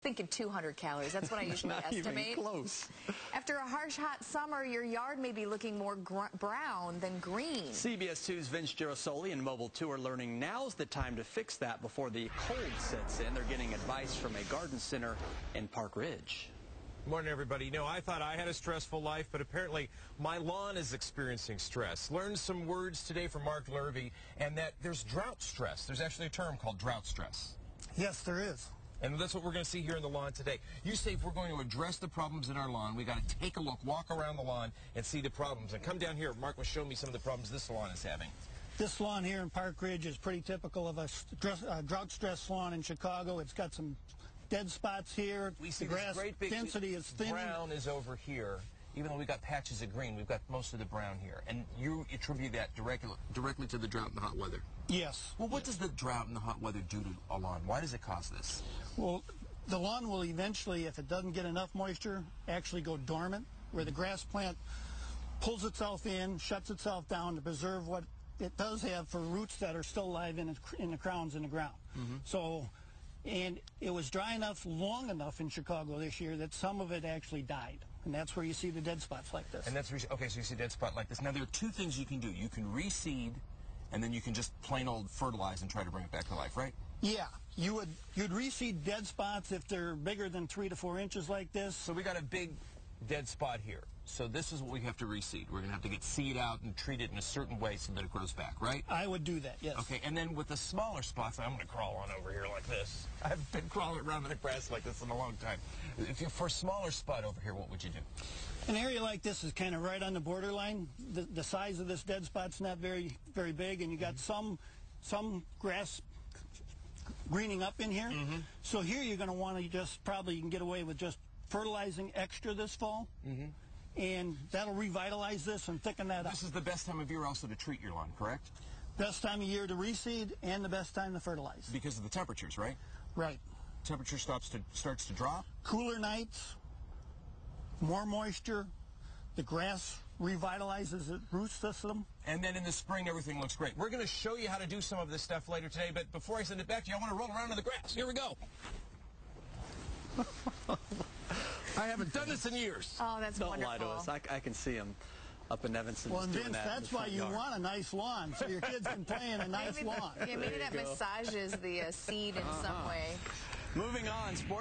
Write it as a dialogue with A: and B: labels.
A: Thinking 200 calories. That's what I usually
B: Not
A: estimate.
B: Even close.
A: After a harsh, hot summer, your yard may be looking more brown than green.
B: CBS 2's Vince Gerasole and Mobile 2 are learning now's the time to fix that before the cold sets in. They're getting advice from a garden center in Park Ridge.
C: Good morning, everybody. You know, I thought I had a stressful life, but apparently my lawn is experiencing stress. Learned some words today from Mark Lurvey, and that there's drought stress. There's actually a term called drought stress.
D: Yes, there is.
C: And that's what we're going to see here in the lawn today. You say if we're going to address the problems in our lawn, we got to take a look, walk around the lawn, and see the problems. And come down here. Mark will show me some of the problems this lawn is having.
D: This lawn here in Park Ridge is pretty typical of a drought-stressed lawn in Chicago. It's got some dead spots here.
C: We see
D: the grass
C: great big
D: density is thin.
C: Brown is over here. Even though we got patches of green, we've got most of the brown here. And you attribute that directly to the drought and the hot weather.
D: Yes.
C: Well, what does the drought and the hot weather do to a lawn? Why does it cause this?
D: Well, the lawn will eventually, if it doesn't get enough moisture, actually go dormant, where the grass plant pulls itself in, shuts itself down to preserve what it does have for roots that are still alive in the crowns in the ground. So, and it was dry enough, long enough in Chicago this year that some of it actually died. And that's where you see the dead spots like this.
C: And that's okay, so you see a dead spot like this. Now, there are two things you can do. You can reseed, and then you can just plain old fertilize and try to bring it back to life, right?
D: Yeah, you'd reseed dead spots if they're bigger than 3 to 4 inches like this.
C: So we got a big dead spot here. So this is what we have to reseed. We're going to have to get seed out and treat it in a certain way so that it grows back, right?
D: I would do that, yes.
C: Okay, and then with the smaller spots, I'm going to crawl on over here like this. I've been crawling around in the grass like this in a long time. For a smaller spot over here, what would you do?
D: An area like this is kind of right on the borderline. The size of this dead spot's not very big, and you got some grass greening up in here. So here you're going to want to just probably you can get away with just fertilizing extra this fall. And that'll revitalize this and thicken that up.
C: This is the best time of year also to treat your lawn, correct?
D: Best time of year to reseed and the best time to fertilize.
C: Because of the temperatures, right?
D: Right.
C: Temperature starts to drop.
D: Cooler nights, more moisture, the grass revitalizes its root system.
C: And then in the spring, everything looks great. We're going to show you how to do some of this stuff later today, but before I send it back to you, I want to roll around in the grass. Here we go. I haven't done this in years.
A: Oh, that's
B: Don't
A: wonderful.
B: lie to us. I can see him up in Evanston.
D: Well, and
B: doing
D: Vince,
B: that
D: that's why you want a nice lawn, so your kids can play in a nice lawn.
A: Yeah, maybe that massages the seed in some way.
B: Moving on, sports.